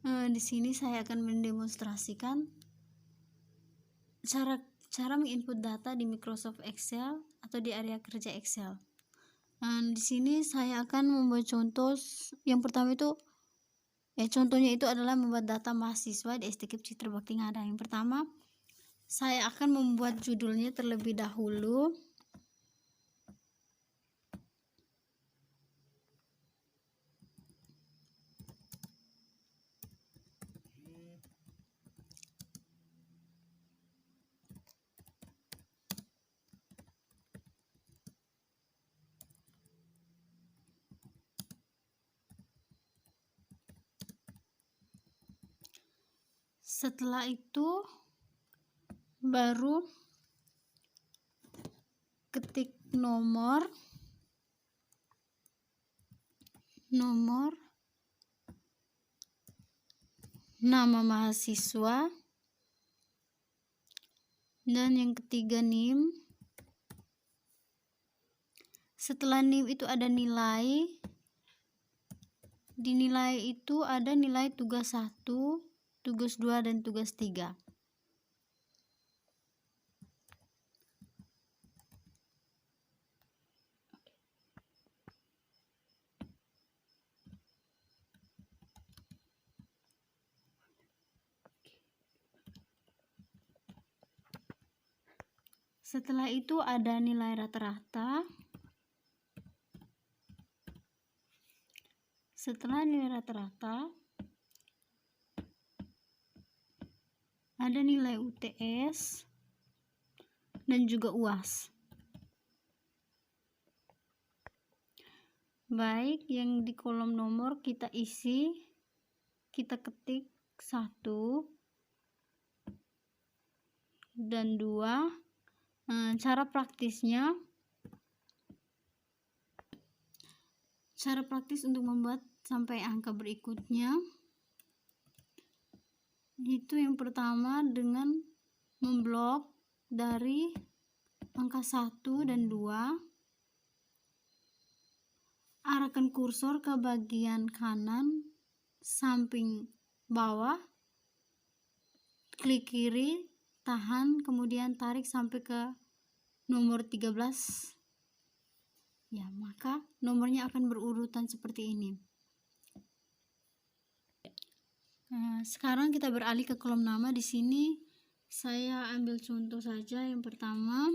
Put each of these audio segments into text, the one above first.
Di sini saya akan mendemonstrasikan cara menginput data di Microsoft Excel atau di area kerja Excel. Di sini saya akan membuat contoh. Yang pertama itu contohnya itu adalah membuat data mahasiswa di STKIP Citra Bakti Ngada. Yang pertama, saya akan membuat judulnya terlebih dahulu. Setelah itu baru ketik nomor nama mahasiswa, dan yang ketiga NIM. Setelah NIM itu ada nilai. Di nilai itu ada nilai tugas 1, tugas 2, dan tugas 3. Setelah itu ada nilai rata-rata. Setelah nilai rata-rata ada nilai UTS dan juga UAS. Baik, yang di kolom nomor kita isi, kita ketik 1 dan 2. Cara praktis untuk membuat sampai angka berikutnya itu yang pertama dengan memblok dari angka 1 dan 2, arahkan kursor ke bagian kanan samping bawah, klik kiri, tahan, kemudian tarik sampai ke nomor 13. Ya, maka nomornya akan berurutan seperti ini. Sekarang kita beralih ke kolom nama. Di sini saya ambil contoh saja. Yang pertama,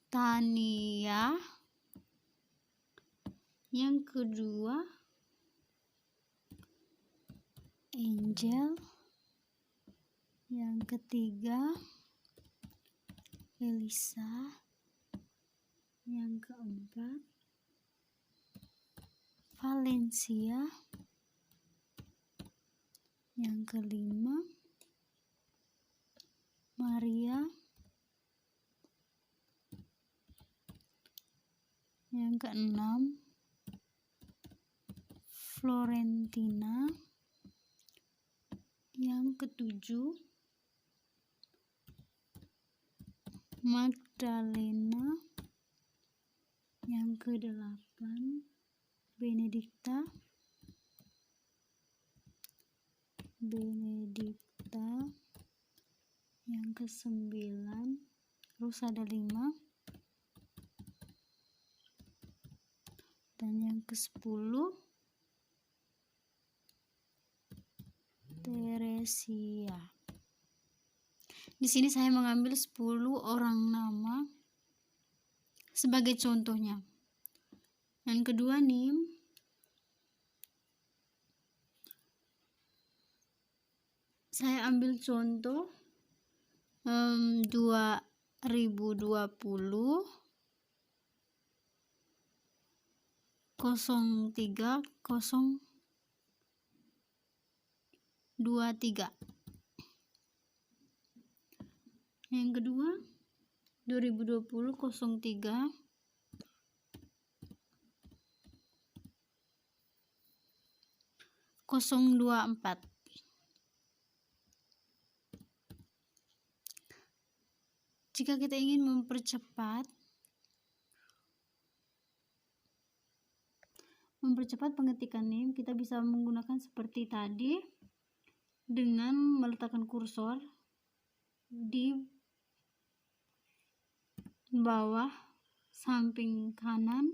Tania. Yang kedua, Angel. Yang ketiga, Elisa. Yang keempat, Valencia. Yang kelima, Maria. Yang keenam, Florentina. Yang ketujuh, Magdalena. Yang kedelapan, Benedikta. Yang kesembilan, terus ada 5, dan yang ke-10, Teresia. Di sini saya mengambil 10 orang nama sebagai contohnya. Yang kedua, NIM. Saya ambil contoh 2020 03 023. Yang kedua 2020 03 024. Jika kita ingin mempercepat pengetikan NIM, kita bisa menggunakan seperti tadi dengan meletakkan kursor di bawah samping kanan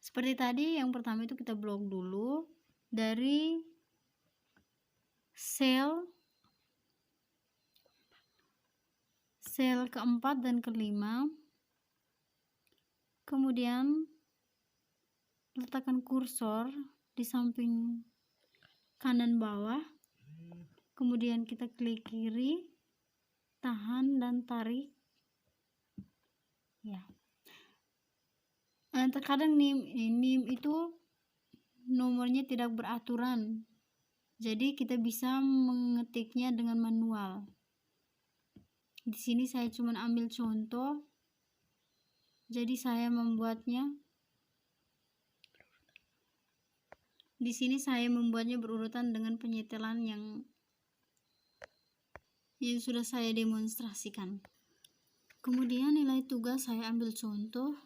seperti tadi. Yang pertama itu kita blok dulu dari sel keempat dan kelima, kemudian letakkan kursor di samping kanan bawah, kemudian kita klik kiri, tahan dan tarik ya. Terkadang NIM itu nomornya tidak beraturan, jadi kita bisa mengetiknya dengan manual. Di sini saya cuma ambil contoh, jadi saya membuatnya di sini saya membuatnya berurutan dengan penyetelan yang sudah saya demonstrasikan. Kemudian nilai tugas saya ambil contoh.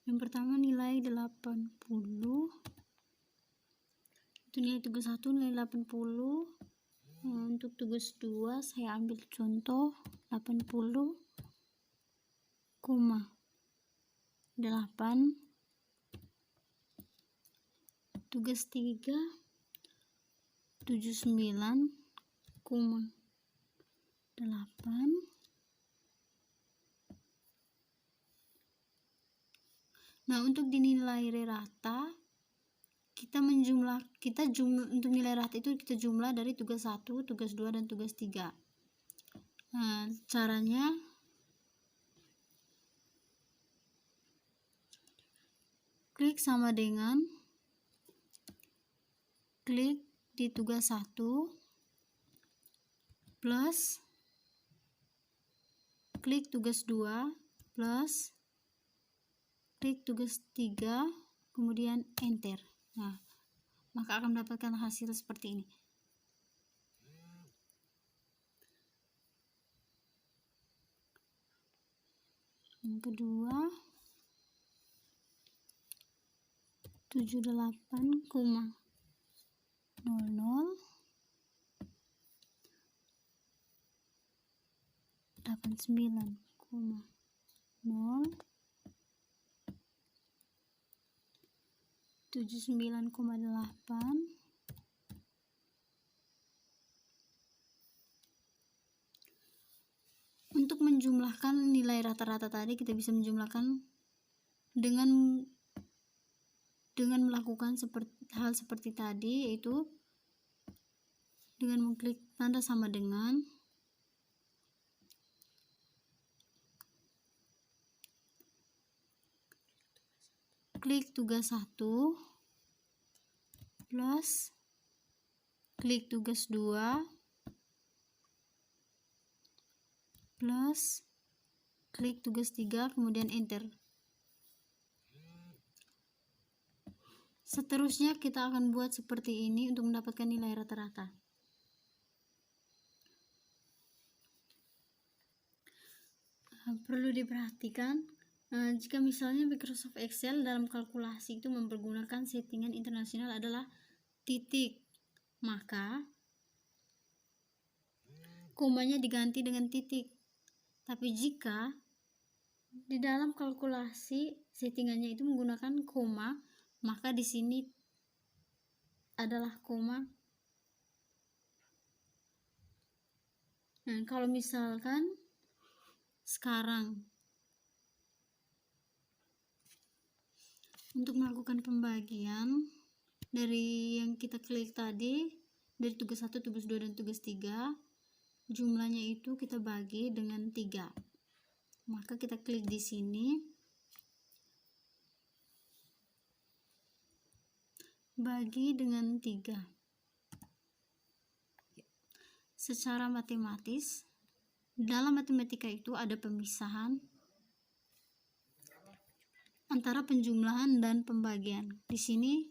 Yang pertama nilai 80, itu nilai tugas 1 nilai 80. Untuk tugas 2 saya ambil contoh 80,8. Tugas 3 79,8. Nah, untuk dinilai rata untuk nilai rata itu kita jumlah dari tugas 1, tugas 2 dan tugas 3. Nah, caranya klik sama dengan klik di tugas 1 plus klik tugas 2 plus klik tugas 3, kemudian enter. Nah, maka akan mendapatkan hasil seperti ini. Yang kedua 78,00 89,0 79,8. Untuk menjumlahkan nilai rata-rata tadi, kita bisa menjumlahkan dengan melakukan hal seperti tadi, yaitu dengan mengklik tanda sama dengan, klik tugas 1 plus klik tugas 2 plus klik tugas 3, kemudian enter. Seterusnya kita akan buat seperti ini untuk mendapatkan nilai rata-rata. Perlu diperhatikan, jika misalnya Microsoft Excel dalam kalkulasi itu mempergunakan settingan internasional adalah titik, maka komanya diganti dengan titik. Tapi jika di dalam kalkulasi settingannya itu menggunakan koma, maka di sini adalah koma. Nah, kalau misalkan sekarang untuk melakukan pembagian dari yang kita klik tadi, dari tugas 1, tugas 2 dan tugas 3, jumlahnya itu kita bagi dengan 3. Maka kita klik di sini, bagi dengan 3. Secara matematis, dalam matematika itu ada pemisahan antara penjumlahan dan pembagian. Di sini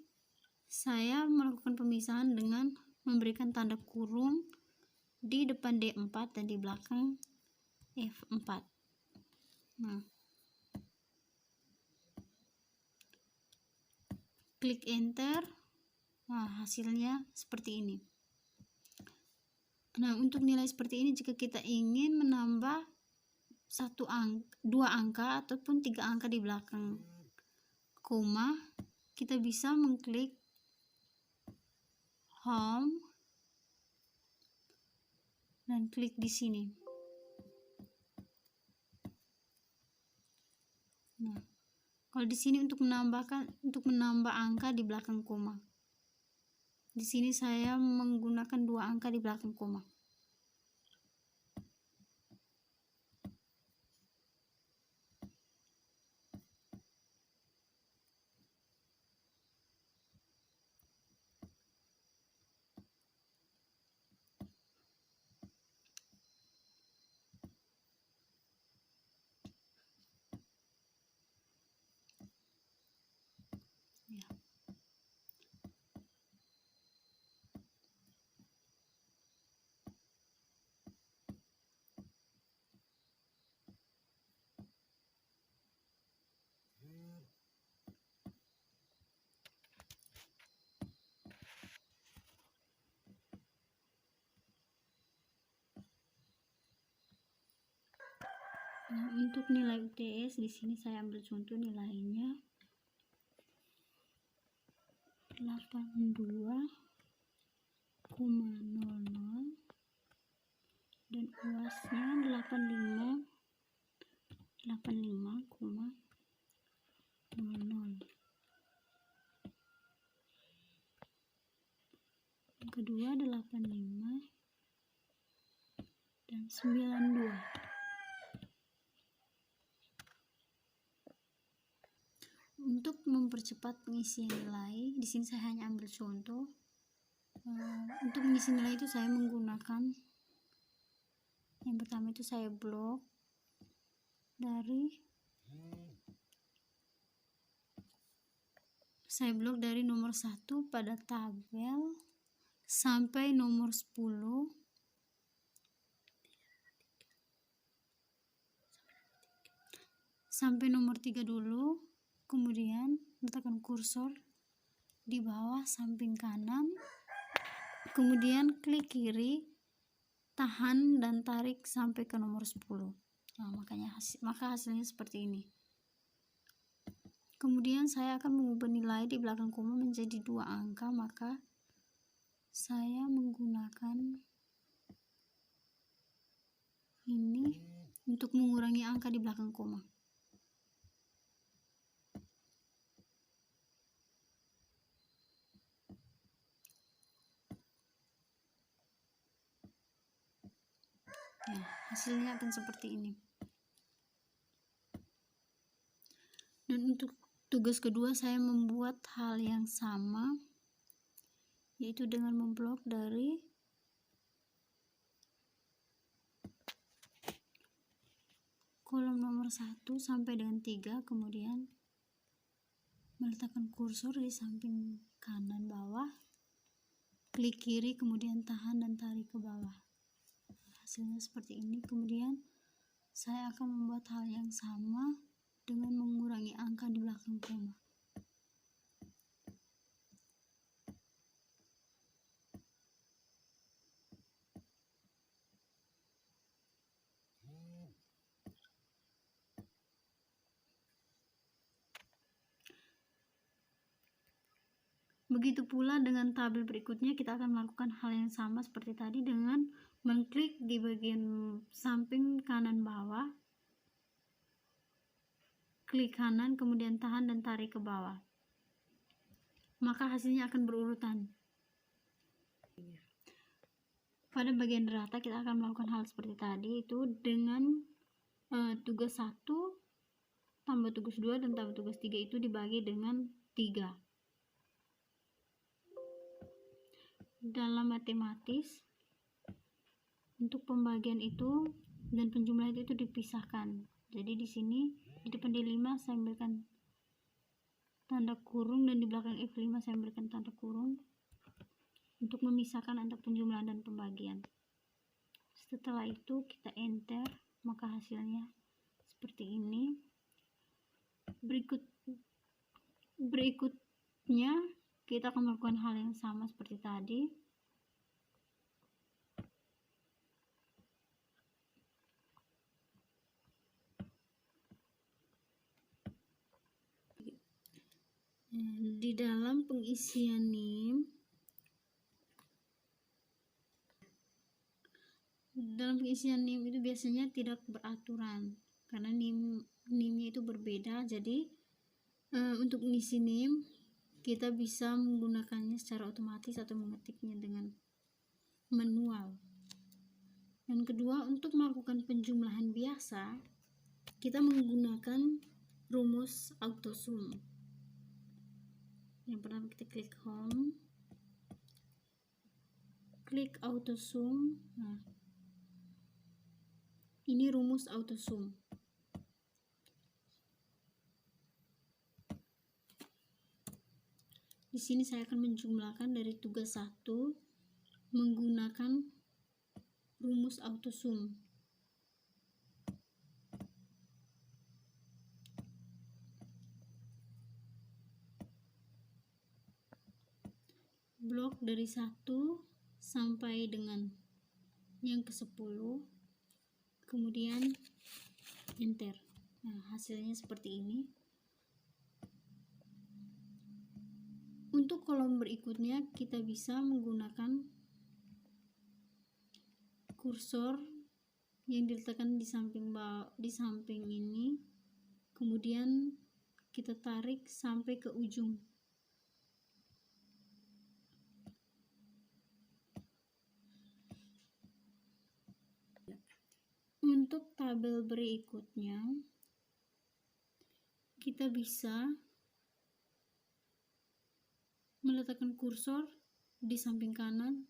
saya melakukan pemisahan dengan memberikan tanda kurung di depan D4 dan di belakang F4. Nah, klik enter. Nah, hasilnya seperti ini. Nah, untuk nilai seperti ini jika kita ingin menambah dua angka ataupun 3 angka di belakang koma, kita bisa mengklik home dan klik di sini. Nah, kalau di sini untuk menambah angka di belakang koma. Di sini saya menggunakan 2 angka di belakang koma. Ya. Nah, untuk nilai UTS di sini saya ambil contoh nilainya 82,00 dan UASnya 85,00. Yang kedua 85 dan 92. Untuk mempercepat pengisian nilai, di sini saya hanya ambil contoh. Untuk mengisi nilai itu saya menggunakan yang pertama itu saya blok dari nomor 1 pada tabel sampai nomor 10 sampai nomor 3 dulu, kemudian letakkan kursor di bawah samping kanan, kemudian klik kiri, tahan dan tarik sampai ke nomor 10. Nah, maka hasilnya seperti ini. Kemudian saya akan mengubah nilai di belakang koma menjadi 2 angka, maka saya menggunakan ini untuk mengurangi angka di belakang koma. Nah, hasilnya akan seperti ini. Dan untuk tugas kedua saya membuat hal yang sama, yaitu dengan memblok dari kolom nomor 1 sampai dengan 3, kemudian meletakkan kursor di samping kanan bawah, klik kiri, kemudian tahan dan tarik ke bawah. Hasilnya seperti ini. Kemudian saya akan membuat hal yang sama dengan mengurangi angka di belakang koma. Begitu pula dengan tabel berikutnya, kita akan melakukan hal yang sama seperti tadi dengan mengklik di bagian samping kanan bawah, klik kanan, kemudian tahan dan tarik ke bawah. Maka hasilnya akan berurutan. Pada bagian data kita akan melakukan hal seperti tadi, itu dengan tugas 1 tambah tugas 2 dan tambah tugas 3 itu dibagi dengan 3. Dalam matematis, untuk pembagian itu dan penjumlahan itu dipisahkan. Jadi di sini di depan D5 saya ambilkan tanda kurung, dan di belakang F5 saya berikan tanda kurung untuk memisahkan antara penjumlahan dan pembagian. Setelah itu kita enter, maka hasilnya seperti ini. Berikutnya kita akan melakukan hal yang sama seperti tadi. Di dalam pengisian NIM, itu biasanya tidak beraturan karena NIM-nya itu berbeda. Jadi untuk mengisi NIM kita bisa menggunakannya secara otomatis atau mengetiknya dengan manual. Dan kedua, untuk melakukan penjumlahan biasa kita menggunakan rumus autosum. Yang pertama kita klik home, klik autosum. Nah, ini rumus autosum. Di sini saya akan menjumlahkan dari tugas 1 menggunakan rumus autosum. Blok dari 1 sampai dengan yang ke-10, kemudian enter. Nah, hasilnya seperti ini. Untuk kolom berikutnya kita bisa menggunakan kursor yang diletakkan di samping ini, kemudian kita tarik sampai ke ujung. Untuk tabel berikutnya kita bisa meletakkan kursor di samping kanan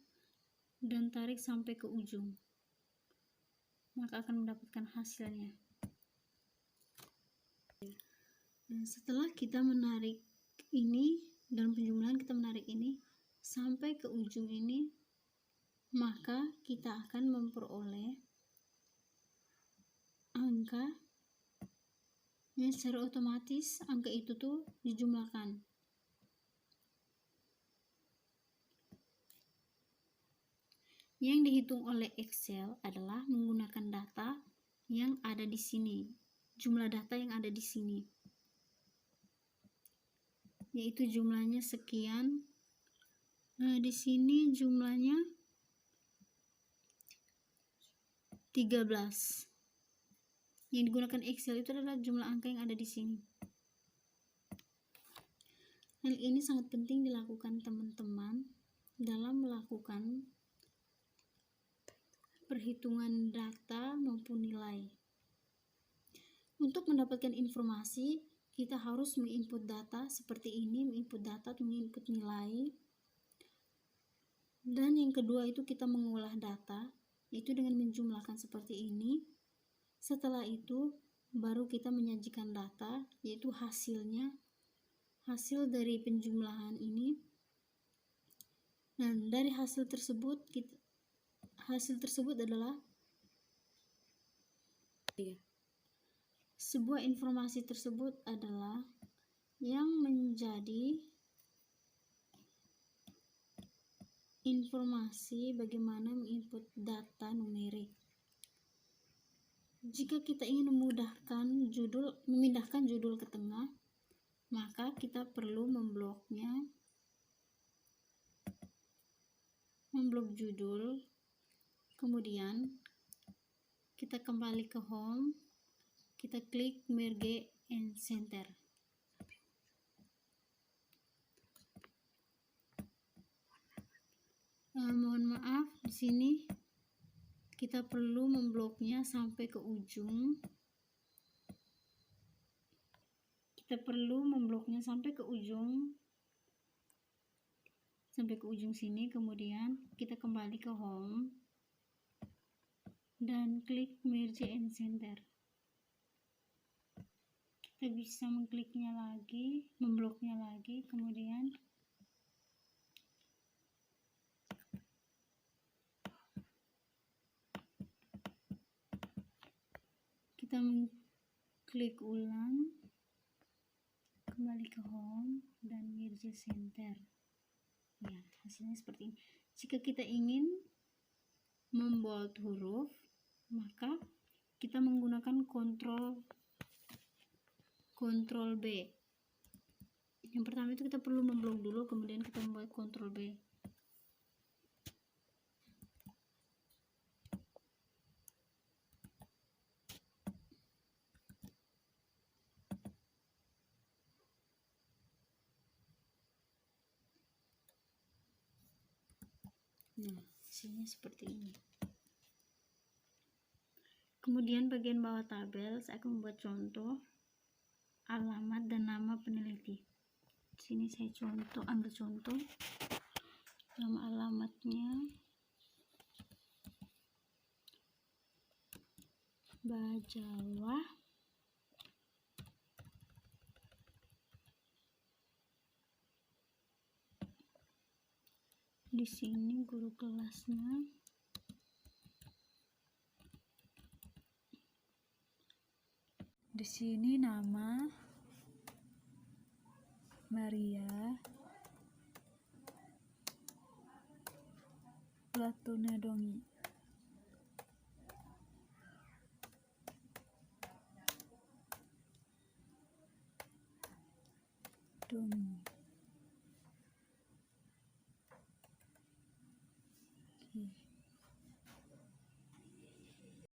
dan tarik sampai ke ujung, maka akan mendapatkan hasilnya. Nah, setelah kita menarik ini dalam penjumlahan, kita menarik ini sampai ke ujung ini, maka kita akan memperoleh angka yang secara otomatis angka itu tuh dijumlahkan. Yang dihitung oleh Excel adalah menggunakan data yang ada di sini, jumlah data yang ada di sini, yaitu jumlahnya sekian. Nah, di sini jumlahnya 13. Yang digunakan Excel itu adalah jumlah angka yang ada di sini. Hal ini sangat penting dilakukan teman-teman dalam melakukan perhitungan data maupun nilai. Untuk mendapatkan informasi, kita harus menginput data seperti ini, menginput data atau menginput nilai. Dan yang kedua itu kita mengolah data, yaitu dengan menjumlahkan seperti ini. Setelah itu baru kita menyajikan data, yaitu hasilnya, hasil dari penjumlahan ini. Dan dari hasil tersebut adalah sebuah informasi tersebut adalah yang menjadi informasi bagaimana menginput data numerik. Jika kita ingin memindahkan judul ke tengah, maka kita perlu memblok judul. Kemudian kita kembali ke home, kita klik merge and center. Mohon maaf, di sini kita perlu membloknya sampai ke ujung. Sampai ke ujung sini, kemudian kita kembali ke home dan klik merge and center. kita bisa mengkliknya lagi, membloknya lagi, kemudian kita mengklik ulang, kembali ke home dan Mirza Center. Ya, hasilnya seperti ini. Jika kita ingin membold huruf, maka kita menggunakan Ctrl B. Yang pertama itu kita perlu memblok dulu, kemudian kita membuat Ctrl B. Nah, hasilnya seperti ini. Kemudian bagian bawah tabel saya akan membuat contoh alamat dan nama peneliti. Di sini saya ambil contoh nama alamatnya Bajawa, di sini guru kelasnya di sini nama Maria Platona Dongi.